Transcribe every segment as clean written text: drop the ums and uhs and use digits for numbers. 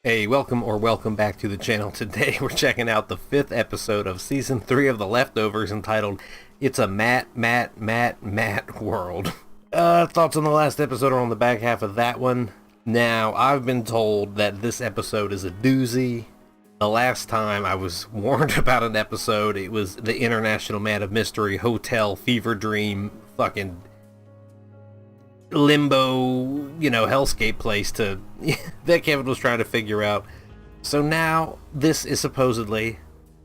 Hey, welcome back to the channel. Today we're checking out the 5th episode of Season 3 of The Leftovers entitled, It's a Matt World. Thoughts on the last episode are on the back half of that one. Now, I've been told that this episode is a doozy. The last time I was warned about an episode, it was the International Man of Mystery Hotel Fever Dream fucking limbo, hellscape place that Kevin was trying to figure out. So now this is supposedly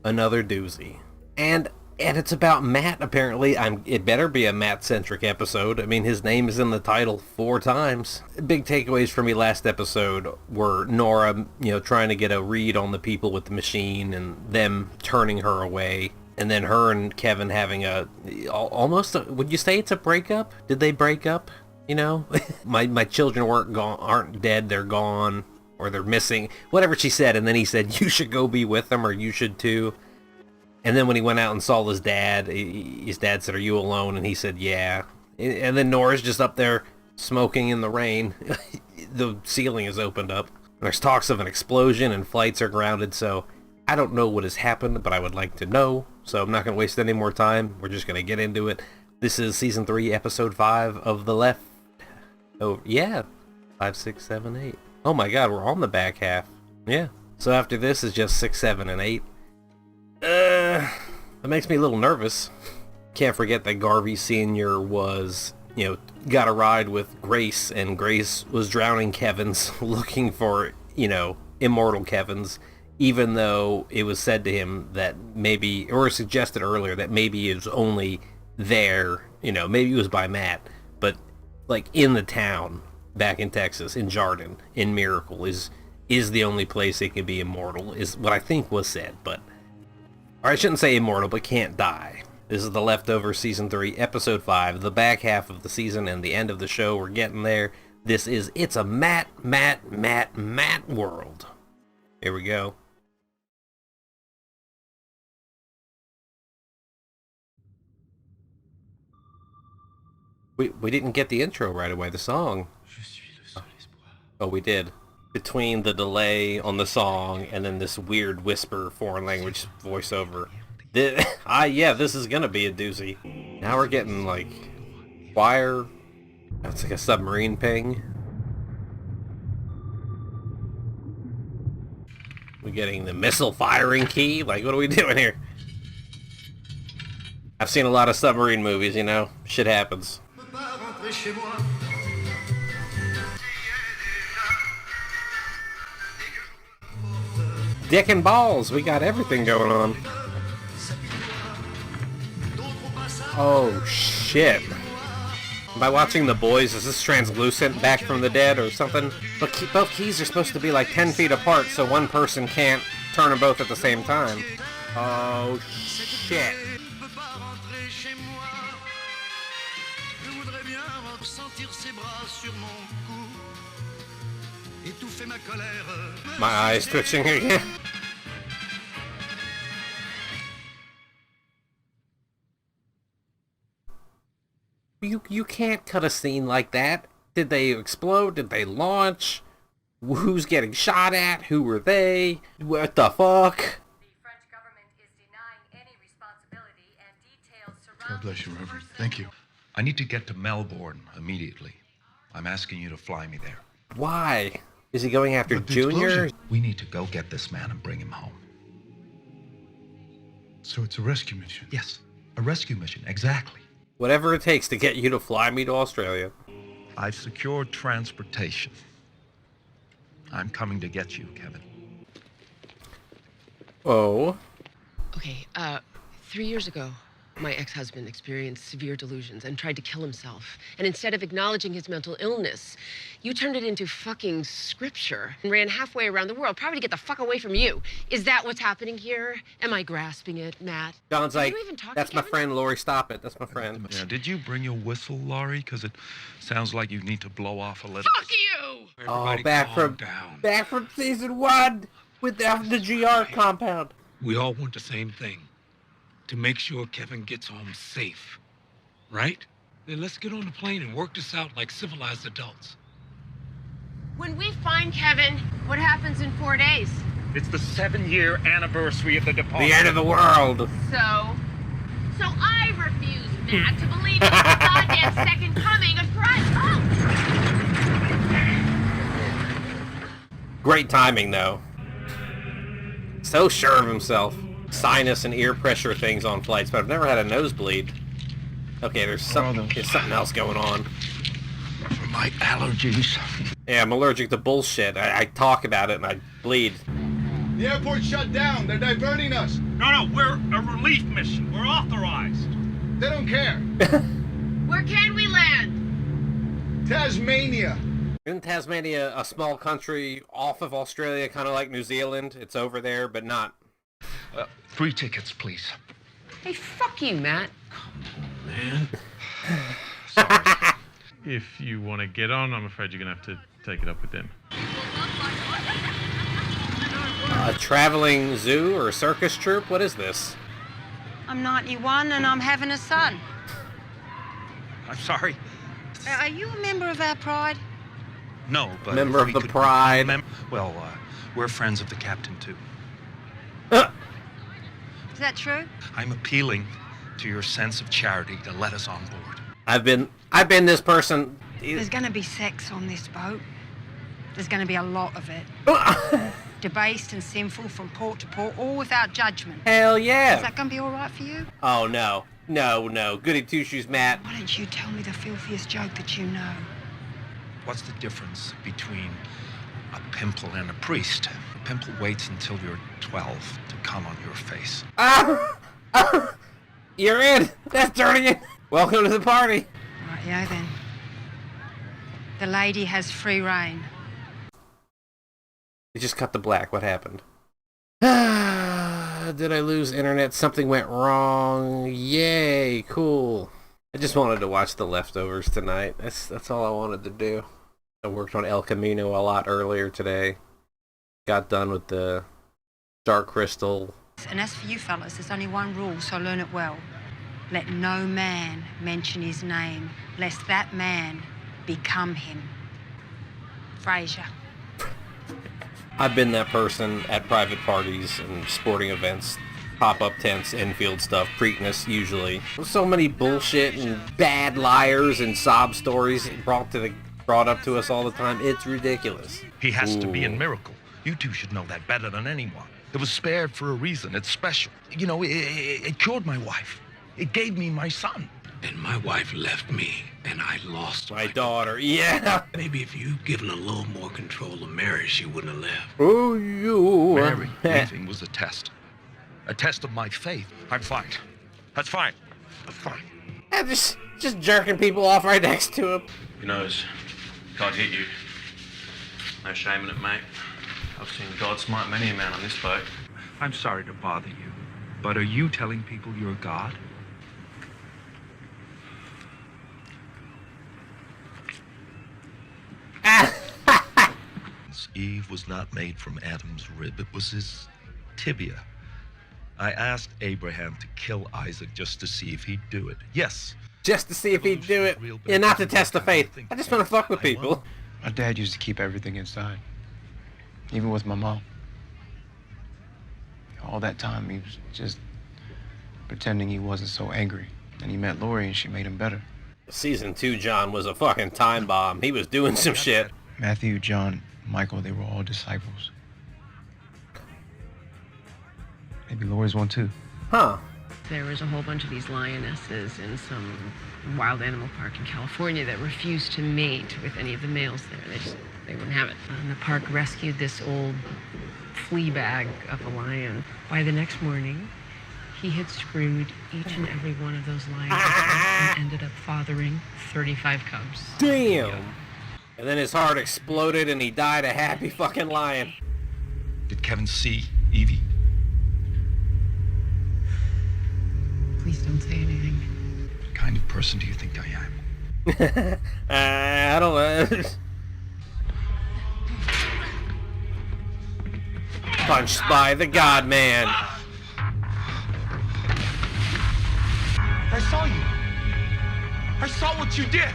another doozy. And it's about Matt, apparently. It better be a Matt-centric episode. I mean, his name is in the title 4 times. Big takeaways for me last episode were Nora, trying to get a read on the people with the machine and them turning her away. And then her and Kevin having would you say it's a breakup? Did they break up? My children aren't dead, they're gone, or they're missing, whatever she said. And then he said, you should go be with them, or you should too. And then when he went out and saw his dad said, are you alone? And he said, yeah. And then Nora's just up there smoking in the rain. The ceiling is opened up. There's talks of an explosion and flights are grounded, so I don't know what has happened, but I would like to know. So I'm not going to waste any more time. We're just going to get into it. This is Season 3, Episode 5 of The Left. Oh, yeah. 5, 6, 7, 8. Oh my god, we're on the back half. Yeah. So after this is just 6, 7, and 8. That makes me a little nervous. Can't forget that Garvey Sr. was, got a ride with Grace, and Grace was drowning Kevin's, looking for, immortal Kevin's, even though it was said to him that maybe, or suggested earlier, that maybe it was only there, maybe it was by Matt, but like in the town back in Texas, in Jardin, in Miracle, is the only place it can be immortal, is what I think was said. But, or I shouldn't say immortal, but can't die. This is The Leftovers Season 3, Episode 5, the back half of the season and the end of the show. We're getting there. This is It's a Matt World. Here we go. We didn't get the intro right away, the song. Oh, we did. Between the delay on the song and then this weird whisper foreign language voiceover. This is gonna be a doozy. Now we're getting like choir. That's like a submarine ping. We're getting the missile firing key. Like, what are we doing here? I've seen a lot of submarine movies, shit happens. Dick and balls, we got everything going on. Oh shit. By watching The Boys, is this translucent Back from the Dead or something? But both keys are supposed to be like 10 feet apart, so one person can't turn them both at the same time. Oh shit. My eyes twitching again. You can't cut a scene like that. Did they explode? Did they launch? Who's getting shot at? Who were they? What the fuck? The French government is denying any responsibility, and details surrounding... God bless you, Reverend. Thank you. I need to get to Melbourne immediately. I'm asking you to fly me there. Why? Is he going after Junior? We need to go get this man and bring him home. So it's a rescue mission? Yes, a rescue mission, exactly. Whatever it takes to get you to fly me to Australia. I've secured transportation. I'm coming to get you, Kevin. Oh. Okay, 3 years ago, my ex-husband experienced severe delusions and tried to kill himself. And instead of acknowledging his mental illness, you turned it into fucking scripture and ran halfway around the world, probably to get the fuck away from you. Is that what's happening here? Am I grasping it, Matt? John's like, you even talk that's to my Kevin? friend, Lori, stop it. That's my friend. Yeah, did you bring your whistle, Laurie? Because it sounds like you need to blow off a little. Fuck you! Oh, back from season 1 with the GR compound. We all want the same thing. To make sure Kevin gets home safe. Right? Then let's get on the plane and work this out like civilized adults. When we find Kevin, what happens in 4 days? It's the 7-year anniversary of the departure. The end of the world. So I refuse, Matt, to believe in the goddamn second coming of Christ. Oh! Great timing, though. So sure of himself. Sinus and ear pressure things on flights, but I've never had a nosebleed. Okay, there's something else going on. For my allergies. Yeah, I'm allergic to bullshit. I talk about it and I bleed. The airport's shut down. They're diverting us. No, we're a relief mission. We're authorized. They don't care. Where can we land? Tasmania. Isn't Tasmania a small country off of Australia, kind of like New Zealand? It's over there, but not. 3 tickets, please. Hey, fuck you, Matt. Man. If you want to get on, I'm afraid you're going to have to take it up with them. A traveling zoo or a circus troupe? What is this? I'm 91 and I'm having a son. I'm sorry. Are you a member of our pride? No, but... Member if of we the could Pride. We're friends of the captain, too. Is that true? I'm appealing to your sense of charity to let us on board. I've been this person. There's going to be sex on this boat. There's going to be a lot of it. Debased and sinful from port to port, all without judgment. Hell yeah. Is that going to be all right for you? Oh, no. No. Goody two-shoes, Matt. Why don't you tell me the filthiest joke that you know? What's the difference between a pimple and a priest? A pimple waits until you're 12 to come on your face. You're in. That's turning it. Welcome to the party. Right, yeah, then. The lady has free reign. You just cut the black. What happened? Did I lose internet? Something went wrong. Yay, cool. I just wanted to watch The Leftovers tonight. That's all I wanted to do. I worked on El Camino a lot earlier today. Got done with the Dark Crystal. And as for you fellas, there's only one rule, so learn it well. Let no man mention his name, lest that man become him. Frasier. I've been that person at private parties and sporting events, pop-up tents, infield stuff, Preakness usually. So many bullshit and bad liars and sob stories brought up to us all the time. It's ridiculous. He has to be a miracle. You two should know that better than anyone. It was spared for a reason. It's special. You know, it cured my wife. It gave me my son. And my wife left me, and I lost My daughter, yeah. Maybe if you'd given a little more control of Mary, she wouldn't have left. Oh, you. Mary leaving was a test. A test of my faith. I'm fine. That's fine. I'm fine. Yeah, just jerking people off right next to him. Who knows? God hit you. No shame in it, mate. I've seen God smite many a man on this boat. I'm sorry to bother you, but are you telling people you're God? Eve was not made from Adam's rib, it was his tibia. I asked Abraham to kill Isaac just to see if he'd do it. Yes. Just to see if he'd do it. Yeah, not to test the faith. I just want to fuck with people. My dad used to keep everything inside, even with my mom. All that time, he was just pretending he wasn't so angry. Then he met Lori, and she made him better. Season 2 John was a fucking time bomb. He was doing some shit. Matthew, John, Michael, they were all disciples. Maybe Lori's one too. Huh. There was a whole bunch of these lionesses in some wild animal park in California that refused to mate with any of the males there. They wouldn't have it. And the park rescued this old flea bag of a lion. By the next morning, he had screwed each and every one of those lions and ended up fathering 35 cubs. Damn. And then his heart exploded and he died a happy fucking lion. Did Kevin see Evie? Please don't say anything. What kind of person do you think I am? I don't know. Punched by the God Man. I saw you. I saw what you did.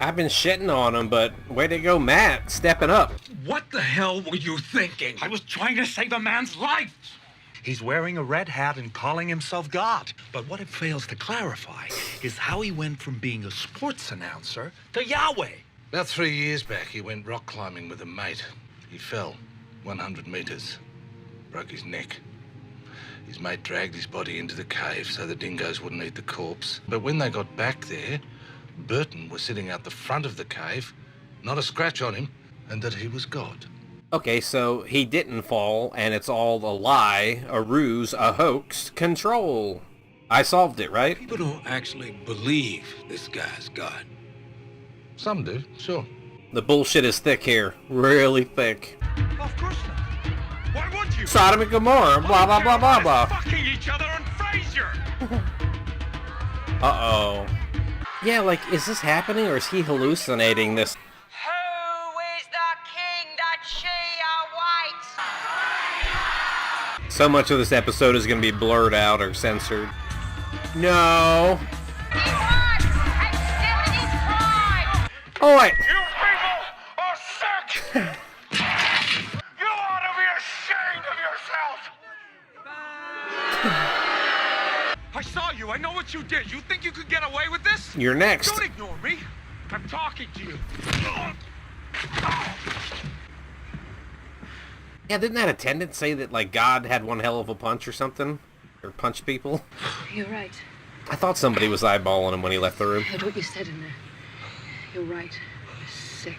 I've been shitting on him, but way to go, Matt, stepping up. What the hell were you thinking? I was trying to save a man's life. He's wearing a red hat and calling himself God. But what it fails to clarify is how he went from being a sports announcer to Yahweh. About 3 years back, he went rock climbing with a mate. He fell 100 meters, broke his neck. His mate dragged his body into the cave so the dingoes wouldn't eat the corpse. But when they got back there, Burton was sitting out the front of the cave, not a scratch on him, and that he was God. Okay, so he didn't fall, and it's all a lie, a ruse, a hoax. Control. I solved it, right? People don't actually believe this guy's God. Some do, sure. The bullshit is thick here. Really thick. Of course not. Why would you? Sodom and Gomorrah, blah, blah, blah, blah, blah. Fucking each other on Frasier. Uh-oh. Yeah, like, is this happening, or is he hallucinating this? Who is the king that she awaits? So much of this episode is going to be blurred out or censored. No. Oh, wait. You people are sick. You ought to be ashamed of yourself. I saw you. I know what you did. You think you could get away with this? You're next. Don't ignore me. I'm talking to you. Yeah, didn't that attendant say that, like, God had one hell of a punch or something? Or punched people? You're right. I thought somebody was eyeballing him when he left the room. I heard what you said in there. You're right. You're sick.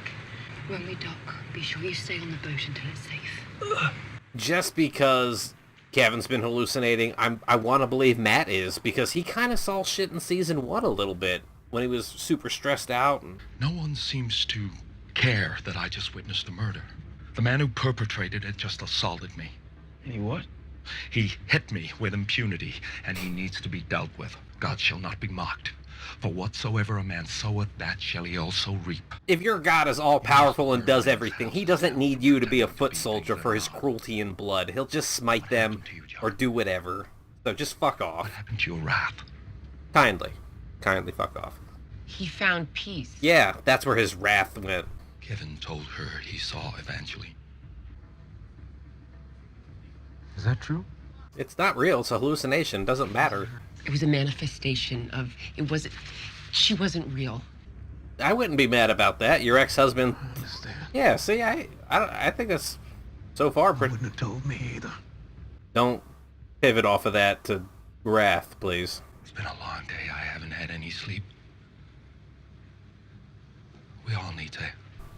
When we dock, be sure you stay on the boat until it's safe. Just because Kevin's been hallucinating, I want to believe Matt is, because he kind of saw shit in season 1 a little bit when he was super stressed out. And... No one seems to care that I just witnessed a murder. The man who perpetrated it just assaulted me. He what? He hit me with impunity, and he needs to be dealt with. God shall not be mocked. For whatsoever a man soweth, that shall he also reap. If your God is all-powerful and does everything, he doesn't need you to be a foot soldier for his cruelty and blood. He'll just smite them or do whatever. So just fuck off. What happened to your wrath? Kindly. Kindly fuck off. He found peace. Yeah, that's where his wrath went. Kevin told her he saw Evangeline. Is that true? It's not real. It's a hallucination. Doesn't matter. It was a manifestation of... She wasn't real. I wouldn't be mad about that. Your ex-husband... Yeah, see, I think that's so far pretty... Wouldn't have told me either. Don't pivot off of that to wrath, please. It's been a long day. I haven't had any sleep. We all need to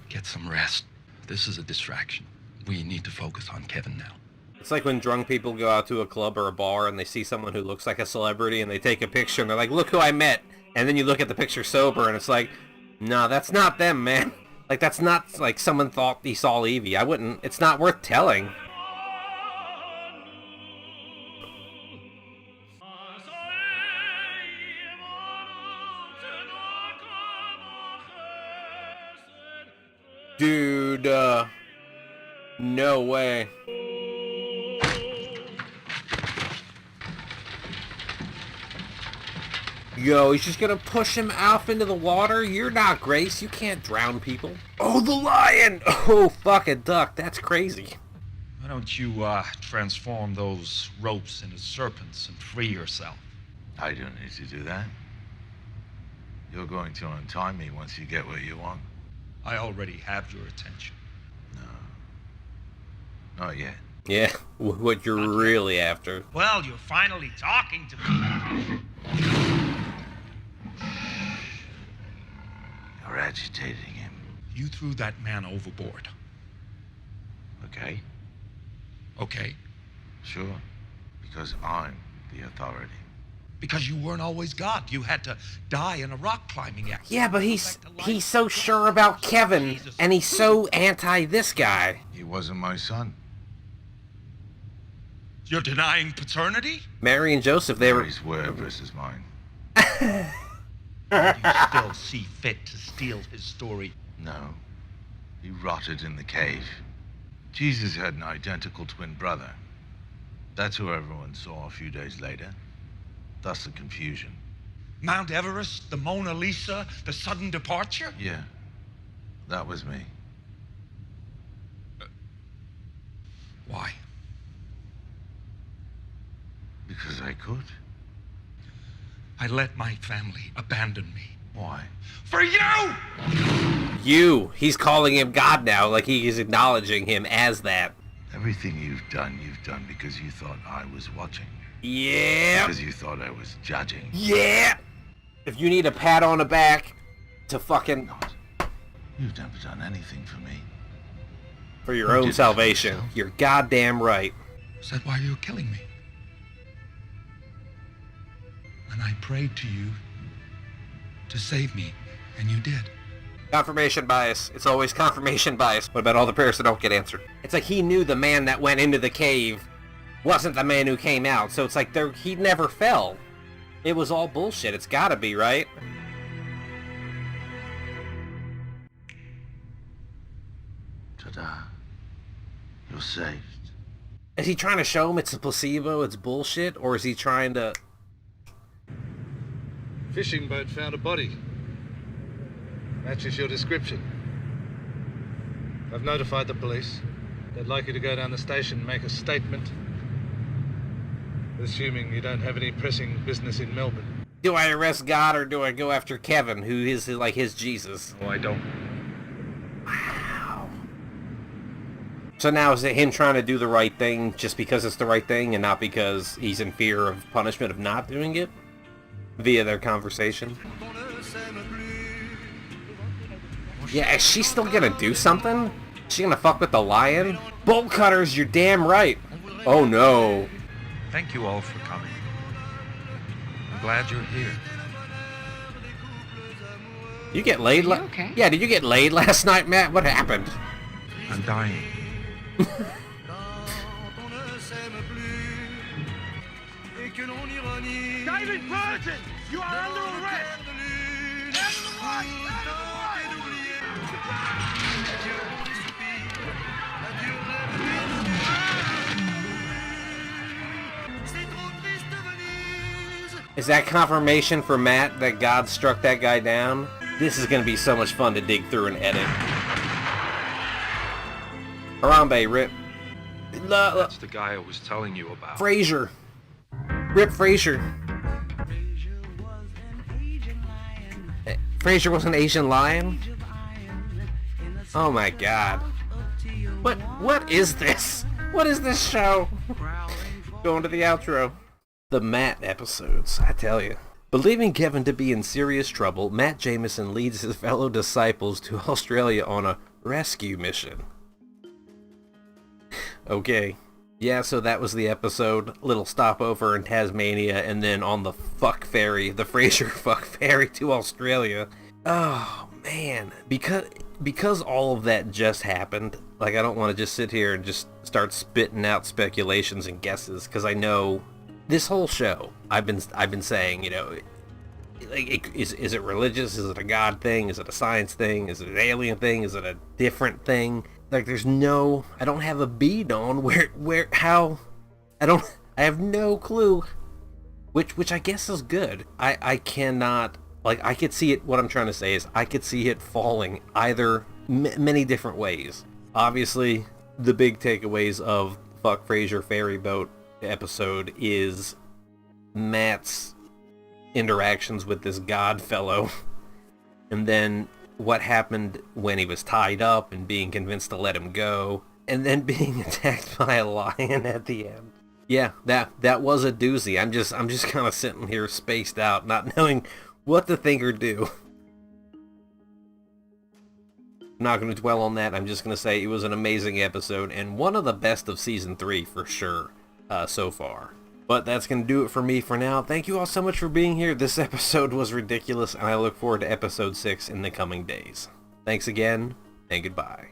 get some rest. This is a distraction. We need to focus on Kevin now. It's like when drunk people go out to a club or a bar and they see someone who looks like a celebrity and they take a picture and they're like, look who I met. And then you look at the picture sober and it's like, no, that's not them, man. Like, that's not like someone thought he saw Evie. I wouldn't. It's not worth telling. Dude, no way. Yo, he's just gonna push him off into the water? You're not Grace. You can't drown people. Oh, the lion! Oh, fuck a duck. That's crazy. Why don't you, transform those ropes into serpents and free yourself? I don't need to do that. You're going to untie me once you get what you want. I already have your attention. No. Not yet. Yeah, what you're really after. Well, you're finally talking to me. You're agitating him. You threw that man overboard. Okay? Okay. Sure. Because I'm the authority. Because you weren't always God. You had to die in a rock climbing accident. Yeah, but he's so sure about Kevin, and he's so anti this guy. He wasn't my son. You're denying paternity? Mary and Joseph, they were... Mary's word versus mine. You still see fit to steal his story? No. He rotted in the cave. Jesus had an identical twin brother. That's who everyone saw a few days later. Thus the confusion. Mount Everest, the Mona Lisa, the sudden departure? Yeah, that was me. Why? Because I could. I let my family abandon me. Why? For you! You. He's calling him God now, like he is acknowledging him as that. Everything you've done because you thought I was watching. Yeah. Because you thought I was judging. Yeah. If you need a pat on the back to fucking... You've never done anything for me. For your own salvation. You're goddamn right. Is that why you're killing me? And I prayed to you to save me, and you did. Confirmation bias. It's always confirmation bias. What about all the prayers that don't get answered? It's like he knew the man that went into the cave wasn't the man who came out, so it's like he never fell. It was all bullshit. It's gotta be, right? Ta-da. You're saved. Is he trying to show him it's a placebo, it's bullshit, or is he trying to... Fishing boat found a body. Matches your description. I've notified the police. They'd like you to go down the station and make a statement. Assuming you don't have any pressing business in Melbourne. Do I arrest God or do I go after Kevin, who is like his Jesus? Oh, I don't. Wow. So now is it him trying to do the right thing just because it's the right thing and not because he's in fear of punishment of not doing it? Via their conversation. Yeah, is she still gonna do something? Is she gonna fuck with the lion? Bolt cutters, you're damn right. Oh no. Thank you all for coming. I'm glad you're here. You get laid? Okay? Yeah, did you get laid last night, Matt? What happened? I'm dying. David Burton, you are under arrest! Is that confirmation for Matt that God struck that guy down? This is going to be so much fun to dig through and edit. Harambe, Rip. That's the guy I was telling you about. Frazier. Rip Frazier. Frazier was an Asian lion? Oh my god. What is this? What is this show? Going to the outro. The Matt episodes, I tell you. Believing Kevin to be in serious trouble, Matt Jamison leads his fellow disciples to Australia on a rescue mission. Okay. Yeah, so that was the episode. Little stopover in Tasmania, and then on the fuck ferry, the Fraser fuck ferry to Australia. Oh, man. Because all of that just happened, like, I don't want to just sit here and just start spitting out speculations and guesses, because I know this whole show, I've been saying, you know, like, is it religious? Is it a God thing? Is it a science thing? Is it an alien thing? Is it a different thing? Like, I don't have a bead on how, I have no clue, which I guess is good. I cannot, like, I could see it, what I'm trying to say is, I could see it falling either many different ways. Obviously, the big takeaways of Fuck Fraser Ferry Boat episode is Matt's interactions with this God fellow, and then what happened when he was tied up and being convinced to let him go, and then being attacked by a lion at the end. Yeah, that was a doozy. I'm just kind of sitting here spaced out, not knowing what to think or do. I'm not going to dwell on that. I'm just going to say it was an amazing episode and one of the best of season 3 for sure so far. But that's going to do it for me for now. Thank you all so much for being here. This episode was ridiculous, and I look forward to episode 6 in the coming days. Thanks again, and goodbye.